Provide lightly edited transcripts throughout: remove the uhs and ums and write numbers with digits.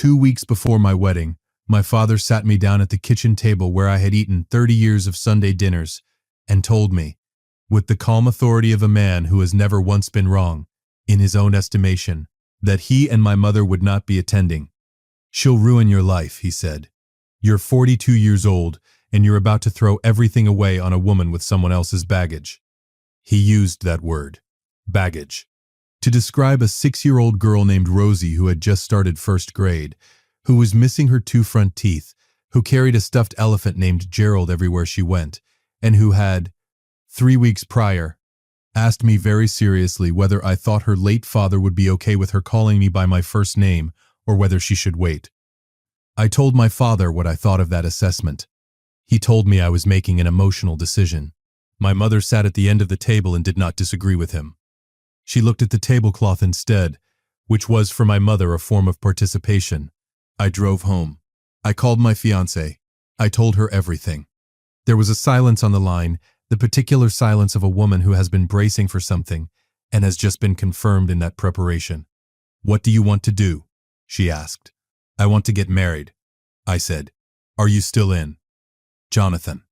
2 weeks before my wedding, my father sat me down at the kitchen table where I had eaten 30 years of Sunday dinners and told me, with the calm authority of a man who has never once been wrong, in his own estimation, that he and my mother would not be attending. "She'll ruin your life," he said. "You're 42 years old, and you're about to throw everything away on a woman with someone else's baggage." He used that word, baggage, to describe a 6-year-old girl named Rosie who had just started first grade, who was missing her 2 front teeth, who carried a stuffed elephant named Gerald everywhere she went, and who had, 3 weeks prior, asked me very seriously whether I thought her late father would be okay with her calling me by my first name or whether she should wait. I told my father what I thought of that assessment. He told me I was making an emotional decision. My mother sat at the end of the table and did not disagree with him. She looked at the tablecloth instead, which was for my mother a form of participation. I drove home. I called my fiancée. I told her everything. There was a silence on the line, the particular silence of a woman who has been bracing for something and has just been confirmed in that preparation. "What do you want to do?" she asked. "I want to get married," I said. "Are you still in?" "Jonathan,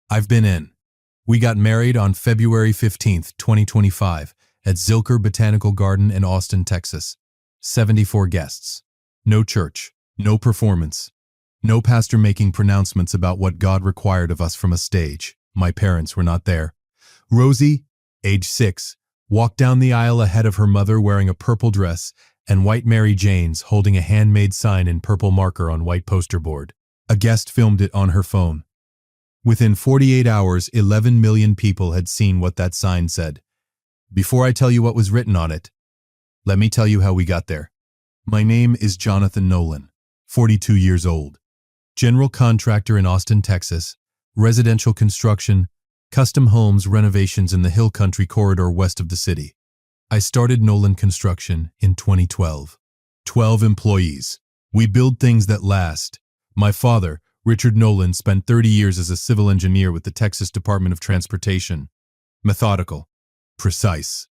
I've been in." We got married on February 15th, 2025, at Zilker Botanical Garden in Austin, Texas. 74 guests. No church, no performance, no pastor making pronouncements about what God required of us from a stage. My parents were not there. Rosie, age 6, walked down the aisle ahead of her mother wearing a purple dress and white Mary Janes holding a handmade sign in purple marker on white poster board. A guest filmed it on her phone. Within 48 hours, 11 million people had seen what that sign said. Before I tell you what was written on it, let me tell you how we got there. My name is Jonathan Nolan, 42 years old. General contractor in Austin, Texas. Residential construction, custom homes renovations in the Hill Country corridor west of the city. I started Nolan Construction in 2012. 12 employees. We build things that last. My father, Richard Nolan, spent 30 years as a civil engineer with the Texas Department of Transportation. Methodical. Precise.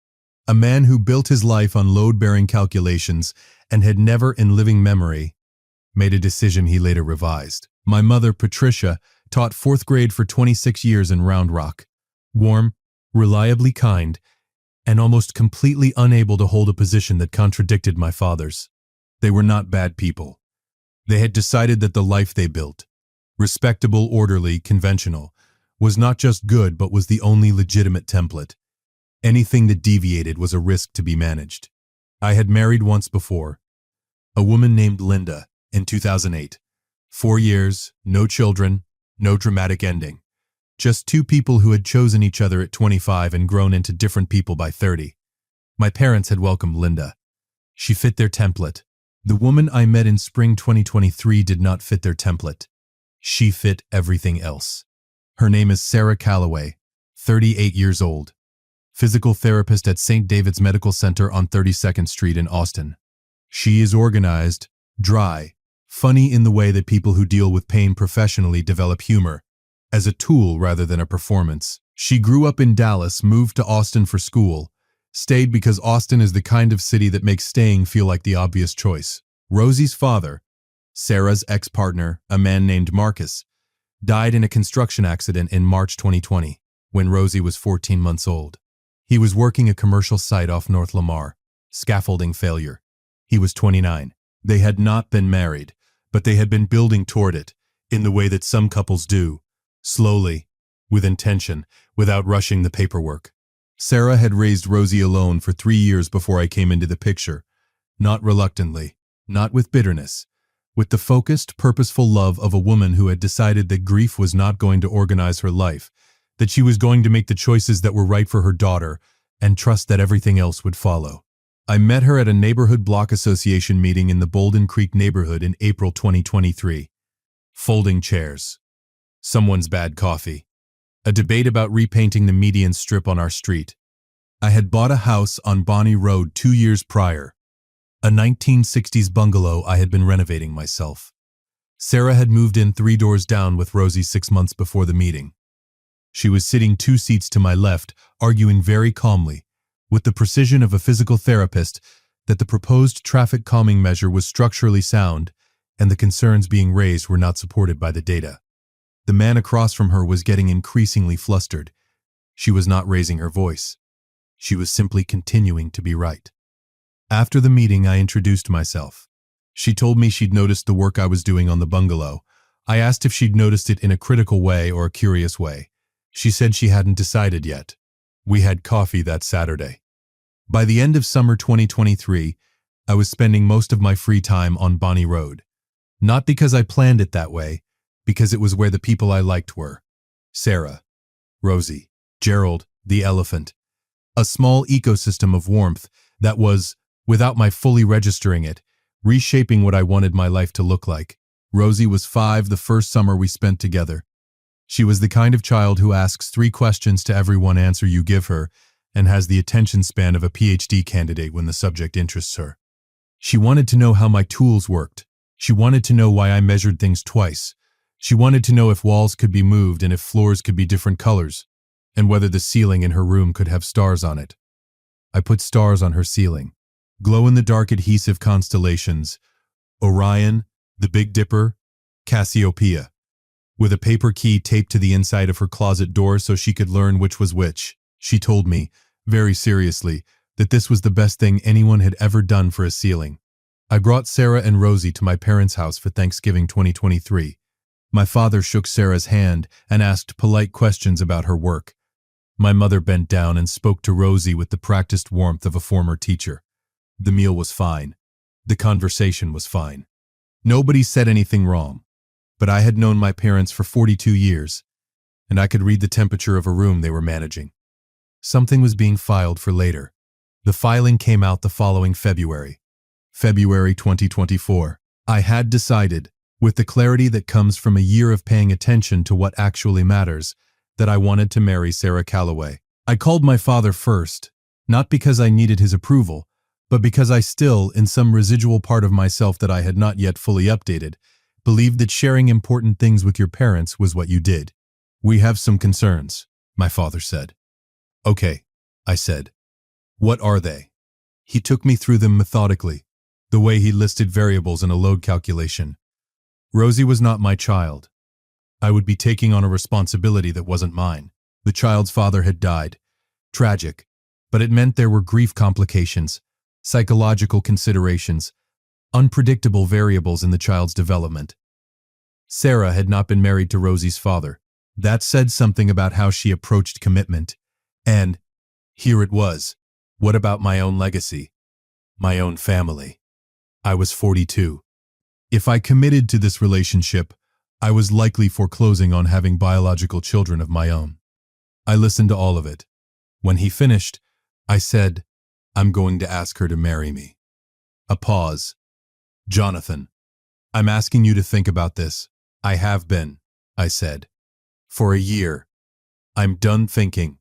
A man who built his life on load-bearing calculations and had never in living memory made a decision he later revised. My mother, Patricia, taught 4th grade for 26 years in Round Rock. Warm, reliably kind, and almost completely unable to hold a position that contradicted my father's. They were not bad people. They had decided that the life they built, respectable, orderly, conventional, was not just good but was the only legitimate template. Anything that deviated was a risk to be managed. I had married once before, a woman named Linda, in 2008. 4 years, no children, no dramatic ending. Just 2 people who had chosen each other at 25 and grown into different people by 30. My parents had welcomed Linda. She fit their template. The woman I met in spring 2023 did not fit their template. She fit everything else. Her name is Sarah Calloway, 38 years old. Physical therapist at St. David's Medical Center on 32nd Street in Austin. She is organized, dry, funny in the way that people who deal with pain professionally develop humor, as a tool rather than a performance. She grew up in Dallas, moved to Austin for school, stayed because Austin is the kind of city that makes staying feel like the obvious choice. Rosie's father, Sarah's ex-partner, a man named Marcus, died in a construction accident in March 2020, when Rosie was 14 months old. He was working a commercial site off North Lamar. Scaffolding failure. He was 29. They had not been married, but they had been building toward it, in the way that some couples do, slowly, with intention, without rushing the paperwork. Sarah had raised Rosie alone for 3 years before I came into the picture, not reluctantly, not with bitterness, with the focused, purposeful love of a woman who had decided that grief was not going to organize her life, that she was going to make the choices that were right for her daughter and trust that everything else would follow. I met her at a neighborhood block association meeting in the Bolden Creek neighborhood in April 2023. Folding chairs. Someone's bad coffee. A debate about repainting the median strip on our street. I had bought a house on Bonnie Road 2 years prior, a 1960s bungalow I had been renovating myself. Sarah had moved in 3 doors down with Rosie 6 months before the meeting. She was sitting 2 seats to my left, arguing very calmly, with the precision of a physical therapist, that the proposed traffic calming measure was structurally sound and the concerns being raised were not supported by the data. The man across from her was getting increasingly flustered. She was not raising her voice. She was simply continuing to be right. After the meeting, I introduced myself. She told me she'd noticed the work I was doing on the bungalow. I asked if she'd noticed it in a critical way or a curious way. She said she hadn't decided yet. We had coffee that Saturday. By the end of summer 2023, I was spending most of my free time on Bonnie Road. Not because I planned it that way, because it was where the people I liked were. Sarah, Rosie, Gerald, the elephant. A small ecosystem of warmth that was, without my fully registering it, reshaping what I wanted my life to look like. Rosie was 5 the first summer we spent together. She was the kind of child who asks 3 questions to every one answer you give her and has the attention span of a PhD candidate when the subject interests her. She wanted to know how my tools worked. She wanted to know why I measured things twice. She wanted to know if walls could be moved and if floors could be different colors, and whether the ceiling in her room could have stars on it. I put stars on her ceiling. Glow-in-the-dark adhesive constellations, Orion, the Big Dipper, Cassiopeia, with a paper key taped to the inside of her closet door so she could learn which was which. She told me, very seriously, that this was the best thing anyone had ever done for a ceiling. I brought Sarah and Rosie to my parents' house for Thanksgiving 2023. My father shook Sarah's hand and asked polite questions about her work. My mother bent down and spoke to Rosie with the practiced warmth of a former teacher. The meal was fine. The conversation was fine. Nobody said anything wrong, but I had known my parents for 42 years, and I could read the temperature of a room they were managing. Something was being filed for later. The filing came out the following February 2024. I had decided, with the clarity that comes from a year of paying attention to what actually matters, that I wanted to marry Sarah Calloway. I called my father first, not because I needed his approval, but because I still, in some residual part of myself that I had not yet fully updated, believed that sharing important things with your parents was what you did. We have some concerns, my father said. Okay, I said. What are they? He took me through them methodically, the way he listed variables in a load calculation. Rosie was not my child. I would be taking on a responsibility that wasn't mine. The child's father had died. Tragic, but it meant there were grief complications, psychological considerations, unpredictable variables in the child's development. Sarah had not been married to Rosie's father. That said something about how she approached commitment. And here it was. What about my own legacy? My own family? I was 42. If I committed to this relationship, I was likely foreclosing on having biological children of my own. I listened to all of it. When he finished, I said, I'm going to ask her to marry me. A pause. Jonathan, I'm asking you to think about this. I have been, I said. For a year. I'm done thinking.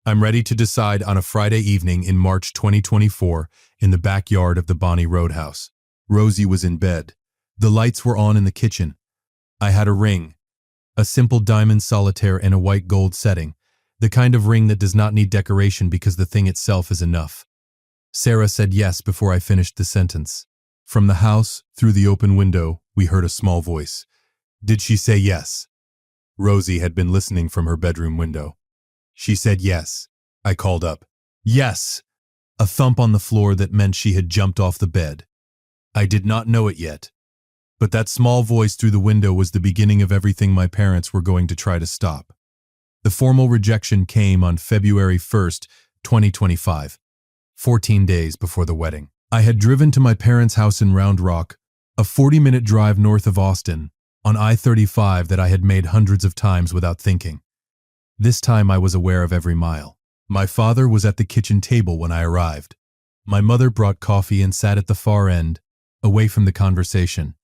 I'm ready to decide on a Friday evening in March 2024 in the backyard of the Bonnie Road house. Rosie was in bed. The lights were on in the kitchen. I had a ring, a simple diamond solitaire in a white gold setting, the kind of ring that does not need decoration because the thing itself is enough. Sarah said yes before I finished the sentence. From the house, through the open window, we heard a small voice. Did she say yes? Rosie had been listening from her bedroom window. She said yes. I called up. Yes! A thump on the floor that meant she had jumped off the bed. I did not know it yet, but that small voice through the window was the beginning of everything my parents were going to try to stop. The formal rejection came on February 1st, 2025. 14 days before the wedding. I had driven to my parents' house in Round Rock, a 40-minute drive north of Austin, on I-35 that I had made hundreds of times without thinking. This time I was aware of every mile. My father was at the kitchen table when I arrived. My mother brought coffee and sat at the far end, away from the conversation,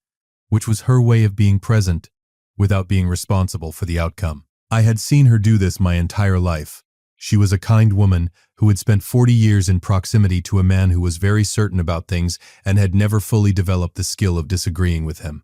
which was her way of being present without being responsible for the outcome. I had seen her do this my entire life. She was a kind woman who had spent 40 years in proximity to a man who was very certain about things and had never fully developed the skill of disagreeing with him.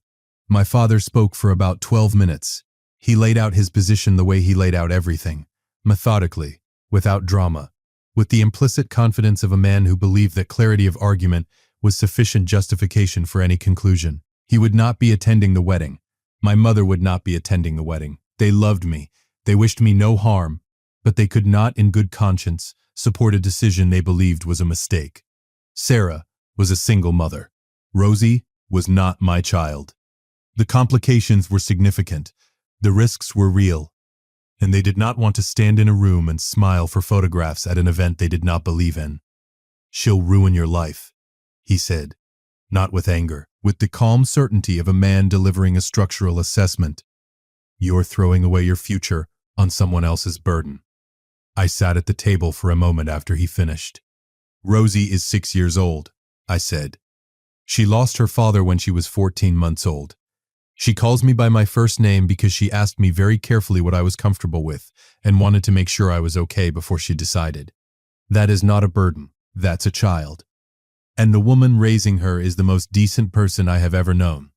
My father spoke for about 12 minutes. He laid out his position the way he laid out everything, methodically, without drama, with the implicit confidence of a man who believed that clarity of argument was sufficient justification for any conclusion. He would not be attending the wedding. My mother would not be attending the wedding. They loved me. They wished me no harm, but they could not, in good conscience, support a decision they believed was a mistake. Sarah was a single mother. Rosie was not my child. The complications were significant. The risks were real. And they did not want to stand in a room and smile for photographs at an event they did not believe in. "She'll ruin your life," he said, not with anger, with the calm certainty of a man delivering a structural assessment. "You're throwing away your future on someone else's burden." I sat at the table for a moment after he finished. "Rosie is 6 years old," I said. "She lost her father when she was 14 months old. She calls me by my first name because she asked me very carefully what I was comfortable with and wanted to make sure I was okay before she decided. That is not a burden, that's a child. And the woman raising her is the most decent person I have ever known."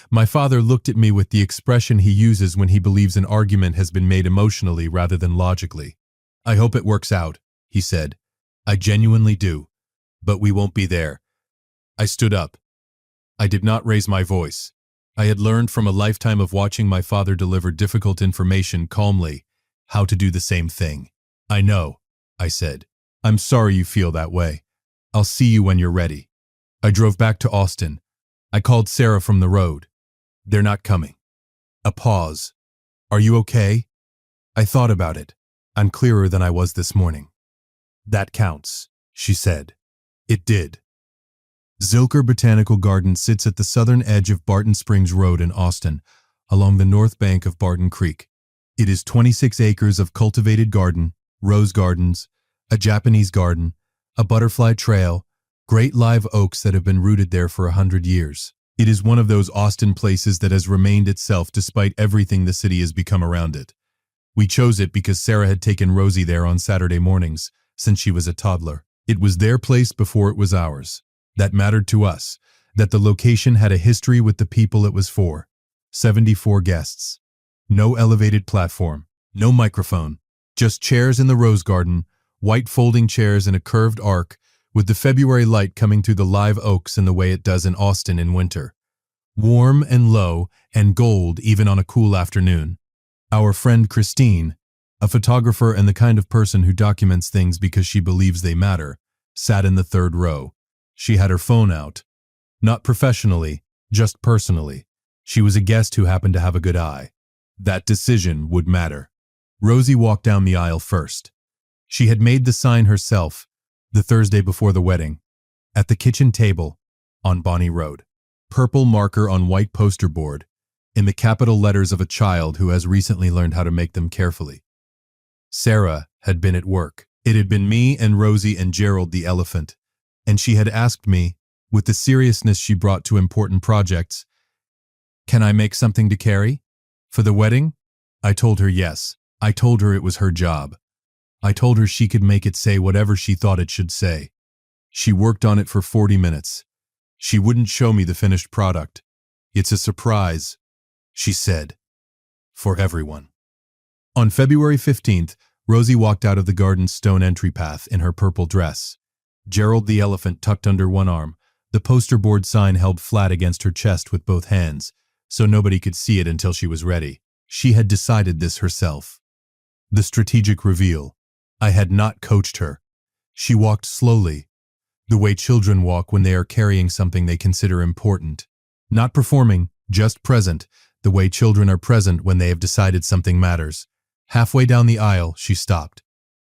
My father looked at me with the expression he uses when he believes an argument has been made emotionally rather than logically. "I hope it works out," he said. "I genuinely do. But we won't be there." I stood up. I did not raise my voice. I had learned from a lifetime of watching my father deliver difficult information calmly how to do the same thing. "I know," I said. "I'm sorry you feel that way. I'll see you when you're ready." I drove back to Austin. I called Sarah from the road. "They're not coming." A pause. "Are you okay?" I thought about it. I'm clearer than I was this morning. "That counts," she said. It did. Zilker Botanical Garden sits at the southern edge of Barton Springs Road in Austin, along the north bank of Barton Creek. It is 26 acres of cultivated garden, rose gardens, a Japanese garden, a butterfly trail, great live oaks that have been rooted there for 100 years. It is one of those Austin places that has remained itself despite everything the city has become around it. We chose it because Sarah had taken Rosie there on Saturday mornings since she was a toddler. It was their place before it was ours. That mattered to us, that the location had a history with the people it was for. 74 guests. No elevated platform, no microphone, just chairs in the rose garden, white folding chairs in a curved arc, with the February light coming through the live oaks in the way it does in Austin in winter. Warm and low and gold even on a cool afternoon. Our friend Christine, a photographer and the kind of person who documents things because she believes they matter, sat in the third row. She had her phone out. Not professionally, just personally. She was a guest who happened to have a good eye. That decision would matter. Rosie walked down the aisle first. She had made the sign herself, the Thursday before the wedding, at the kitchen table on Bonnie Road. Purple marker on white poster board, in the capital letters of a child who has recently learned how to make them carefully. Sarah had been at work. It had been me and Rosie and Gerald the elephant, and she had asked me, with the seriousness she brought to important projects, "Can I make something to carry? For the wedding?" I told her yes. I told her it was her job. I told her she could make it say whatever she thought it should say. She worked on it for 40 minutes. She wouldn't show me the finished product. "It's a surprise," she said, "for everyone." On February 15th, Rosie walked out of the garden's stone entry path in her purple dress. Gerald the elephant tucked under one arm, the poster board sign held flat against her chest with both hands, so nobody could see it until she was ready. She had decided this herself. The strategic reveal. I had not coached her. She walked slowly, the way children walk when they are carrying something they consider important. Not performing, just present, the way children are present when they have decided something matters. Halfway down the aisle, she stopped.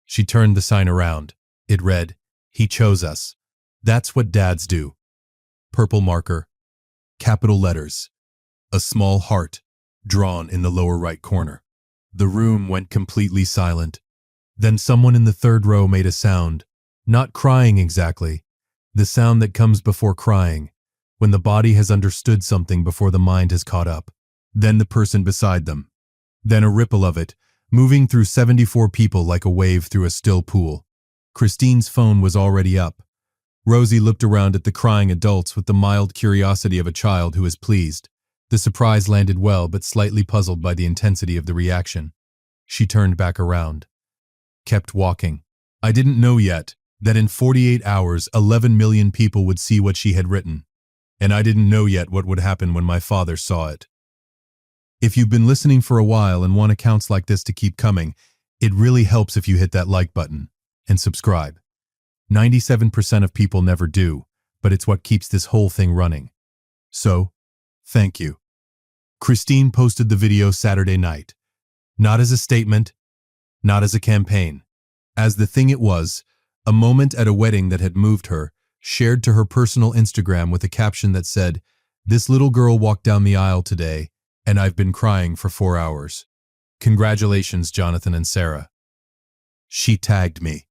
She turned the sign around. It read, "He chose us. That's what dads do." Purple marker, capital letters, a small heart drawn in the lower right corner. The room went completely silent. Then someone in the third row made a sound, not crying exactly, the sound that comes before crying, when the body has understood something before the mind has caught up. Then the person beside them. Then a ripple of it, moving through 74 people like a wave through a still pool. Christine's phone was already up. Rosie looked around at the crying adults with the mild curiosity of a child who is pleased. The surprise landed well, but slightly puzzled by the intensity of the reaction. She turned back around. Kept walking. I didn't know yet that in 48 hours 11 million people would see what she had written. And I didn't know yet what would happen when my father saw it. If you've been listening for a while and want accounts like this to keep coming, it really helps if you hit that like button and subscribe. 97% of people never do, but it's what keeps this whole thing running. So, thank you. Christine posted the video Saturday night. Not as a statement, not as a campaign. As the thing it was, a moment at a wedding that had moved her, shared to her personal Instagram with a caption that said, "This little girl walked down the aisle today, and I've been crying for 4 hours. Congratulations, Jonathan and Sarah." She tagged me.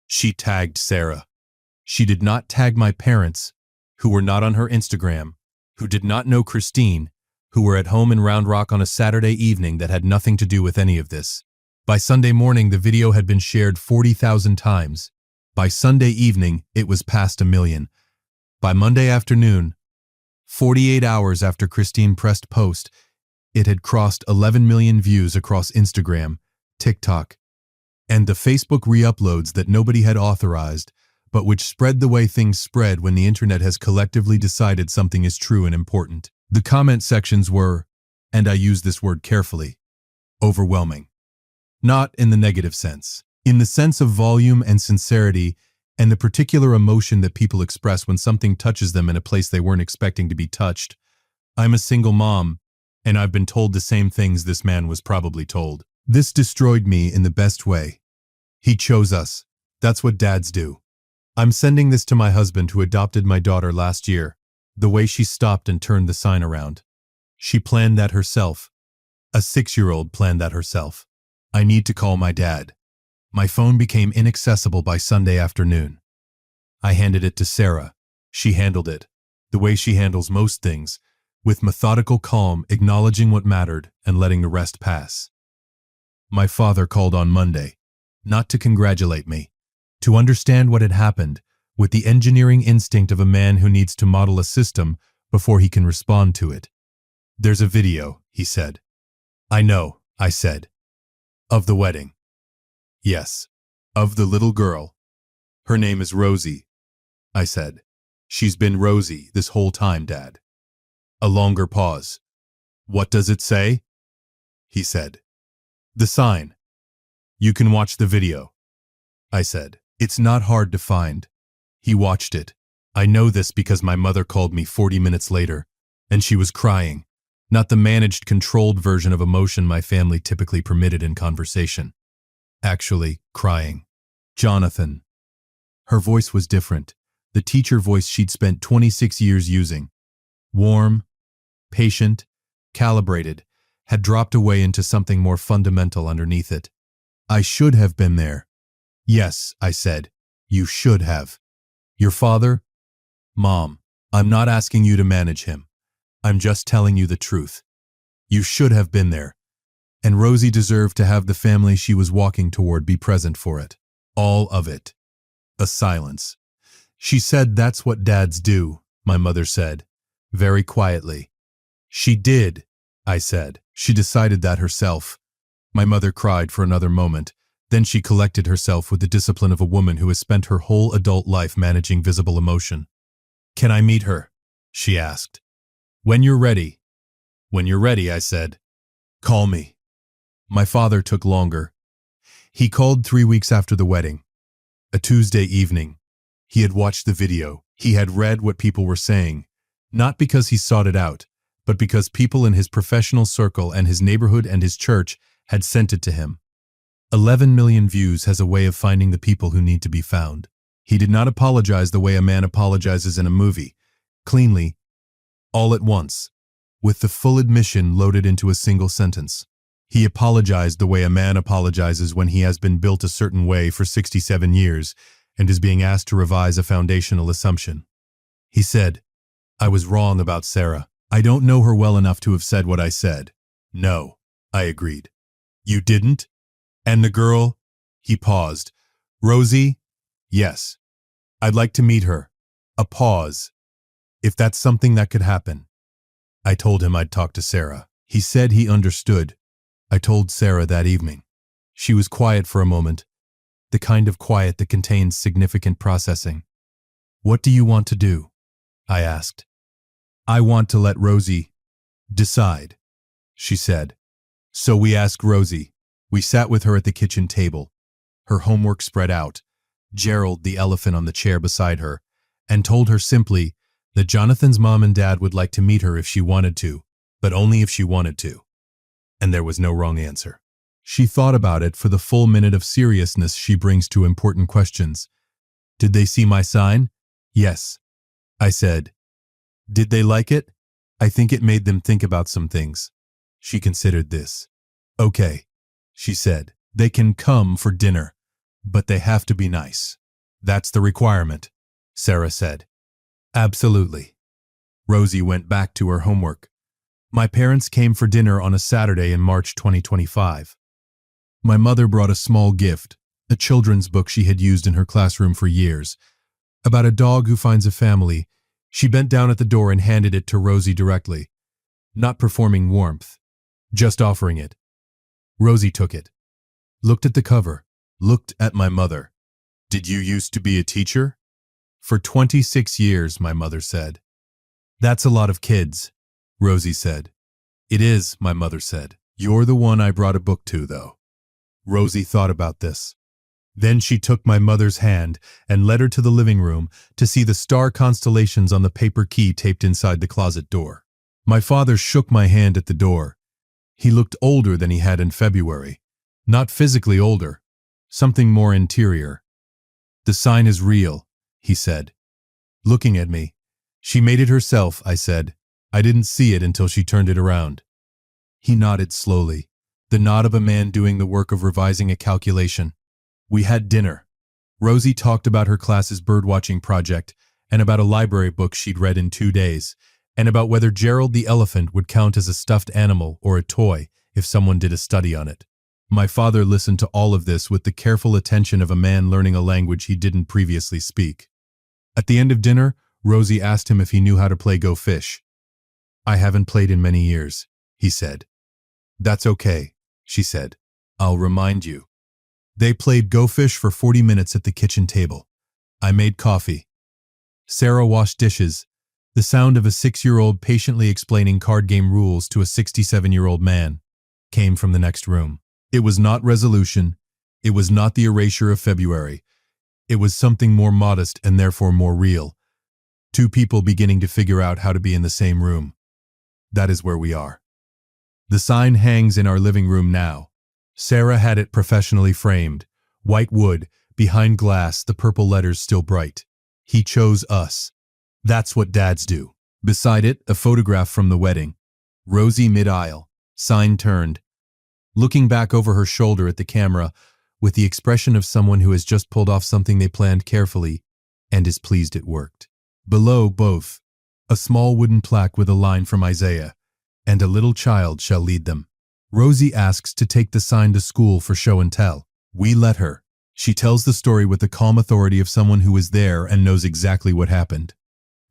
She tagged Sarah. She did not tag my parents, who were not on her Instagram, who did not know Christine, who were at home in Round Rock on a Saturday evening that had nothing to do with any of this. By Sunday morning, the video had been shared 40,000 times. By Sunday evening, it was past 1 million. By Monday afternoon, 48 hours after Christine pressed post, it had crossed 11 million views across Instagram, TikTok, and the Facebook re-uploads that nobody had authorized, but which spread the way things spread when the internet has collectively decided something is true and important. The comment sections were, and I use this word carefully, overwhelming. Not in the negative sense. In the sense of volume and sincerity and the particular emotion that people express when something touches them in a place they weren't expecting to be touched. I'm a single mom, and I've been told the same things this man was probably told. This destroyed me in the best way. He chose us. That's what dads do. I'm sending this to my husband who adopted my daughter last year. The way she stopped and turned the sign around. She planned that herself. A 6-year-old planned that herself. I need to call my dad. My phone became inaccessible by Sunday afternoon. I handed it to Sarah. She handled it, the way she handles most things, with methodical calm, acknowledging what mattered and letting the rest pass. My father called on Monday, not to congratulate me, to understand what had happened, with the engineering instinct of a man who needs to model a system before he can respond to it. "There's a video," he said. "I know," I said. "Of the wedding." "Yes, of the little girl. Her name is Rosie," I said. "She's been Rosie this whole time, Dad." A longer pause. "What does it say?" he said. "The sign. You can watch the video," I said. "It's not hard to find." He watched it. I know this because my mother called me 40 minutes later, and she was crying, not the managed, controlled version of emotion my family typically permitted in conversation. Actually, crying. "Jonathan." Her voice was different, the teacher voice she'd spent 26 years using. Warm, patient, calibrated, had dropped away into something more fundamental underneath it. "I should have been there." "Yes," I said, "you should have." "Your father?" "Mom, I'm not asking you to manage him. I'm just telling you the truth. You should have been there. And Rosie deserved to have the family she was walking toward be present for it. All of it." A silence. "She said that's what dads do," my mother said, very quietly. "She did," I said. "She decided that herself." My mother cried for another moment. Then she collected herself with the discipline of a woman who has spent her whole adult life managing visible emotion. "Can I meet her?" she asked. "When you're ready." "When you're ready," I said. "Call me." My father took longer. He called 3 weeks after the wedding. A Tuesday evening. He had watched the video. He had read what people were saying, not because he sought it out, but because people in his professional circle and his neighborhood and his church had sent it to him. 11 million views has a way of finding the people who need to be found. He did not apologize the way a man apologizes in a movie, cleanly, all at once, with the full admission loaded into a single sentence. He apologized the way a man apologizes when he has been built a certain way for 67 years and is being asked to revise a foundational assumption. He said, "I was wrong about Sarah. I don't know her well enough to have said what I said." "No," I agreed. "You didn't? And the girl?" He paused. "Rosie?" "Yes. I'd like to meet her." A pause. "If that's something that could happen." I told him I'd talk to Sarah. He said he understood. I told Sarah that evening. She was quiet for a moment, the kind of quiet that contains significant processing. "What do you want to do?" I asked. I want to let Rosie decide, she said. So we asked Rosie. We sat with her at the kitchen table, her homework spread out, Gerald the elephant on the chair beside her, and told her simply that Jonathan's mom and dad would like to meet her if she wanted to, but only if she wanted to. And there was no wrong answer. She thought about it for the full minute of seriousness she brings to important questions. Did they see my sign? Yes, I said. Did they like it? I think it made them think about some things. She considered this. Okay, she said. They can come for dinner, but they have to be nice. That's the requirement, Sarah said. Absolutely. Rosie went back to her homework. My parents came for dinner on a Saturday in March 2025. My mother brought a small gift, a children's book she had used in her classroom for years, about a dog who finds a family. She bent down at the door and handed it to Rosie directly, not performing warmth, just offering it. Rosie took it, looked at the cover, looked at my mother. Did you used to be a teacher? For 26 years, my mother said. That's a lot of kids, Rosie said. It is, my mother said. You're the one I brought a book to, though. Rosie thought about this. Then she took my mother's hand and led her to the living room to see the star constellations on the paper key taped inside the closet door. My father shook my hand at the door. He looked older than he had in February. Not physically older, something more interior. The sign is real, he said. Looking at me. She made it herself, I said. I didn't see it until she turned it around. He nodded slowly, the nod of a man doing the work of revising a calculation. We had dinner. Rosie talked about her class's birdwatching project and about a library book she'd read in 2 days, and about whether Gerald the elephant would count as a stuffed animal or a toy if someone did a study on it. My father listened to all of this with the careful attention of a man learning a language he didn't previously speak. At the end of dinner, Rosie asked him if he knew how to play Go Fish. I haven't played in many years, he said. That's okay, she said. I'll remind you. They played Go Fish for 40 minutes at the kitchen table. I made coffee. Sarah washed dishes. The sound of a 6-year-old patiently explaining card game rules to a 67-year-old man came from the next room. It was not resolution. It was not the erasure of February. It was something more modest and therefore more real. Two people beginning to figure out how to be in the same room. That is where we are. The sign hangs in our living room now. Sarah had it professionally framed. White wood, behind glass, the purple letters still bright. He chose us. That's what dads do. Beside it, a photograph from the wedding. Rosie mid-aisle, sign turned, looking back over her shoulder at the camera with the expression of someone who has just pulled off something they planned carefully and is pleased it worked. Below both, a small wooden plaque with a line from Isaiah, and a little child shall lead them. Rosie asks to take the sign to school for show and tell. We let her. She tells the story with the calm authority of someone who was there and knows exactly what happened.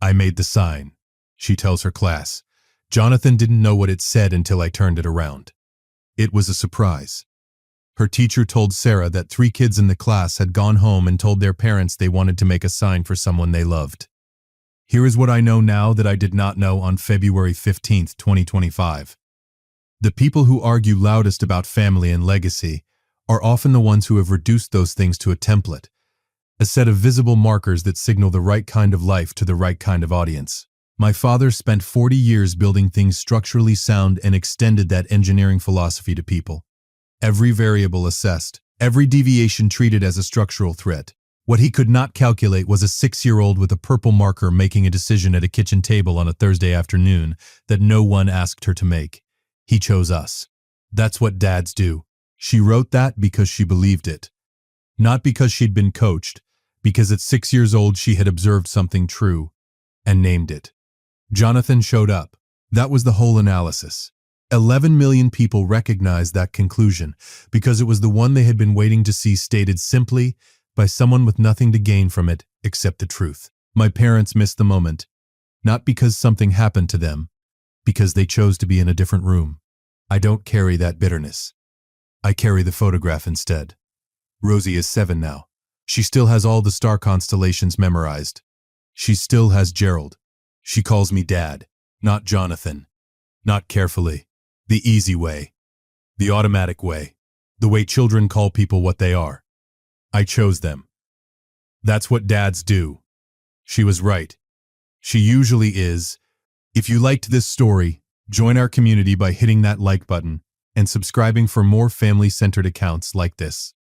I made the sign, she tells her class. Jonathan didn't know what it said until I turned it around. It was a surprise. Her teacher told Sarah that 3 kids in the class had gone home and told their parents they wanted to make a sign for someone they loved. Here is what I know now that I did not know on February 15, 2025. The people who argue loudest about family and legacy are often the ones who have reduced those things to a template, a set of visible markers that signal the right kind of life to the right kind of audience. My father spent 40 years building things structurally sound and extended that engineering philosophy to people. Every variable assessed, every deviation treated as a structural threat. What he could not calculate was a 6-year-old with a purple marker making a decision at a kitchen table on a Thursday afternoon that no one asked her to make. He chose us. That's what dads do. She wrote that because she believed it. Not because she'd been coached, because at 6 years old she had observed something true and named it. Jonathan showed up. That was the whole analysis. 11 million people recognized that conclusion because it was the one they had been waiting to see stated simply by someone with nothing to gain from it except the truth. My parents missed the moment, not because something happened to them, because they chose to be in a different room. I don't carry that bitterness. I carry the photograph instead. Rosie is 7 now. She still has all the star constellations memorized. She still has Gerald. She calls me Dad. Not Jonathan. Not carefully. The easy way. The automatic way. The way children call people what they are. I chose them. That's what dads do. She was right. She usually is. If you liked this story, join our community by hitting that like button and subscribing for more family-centered accounts like this.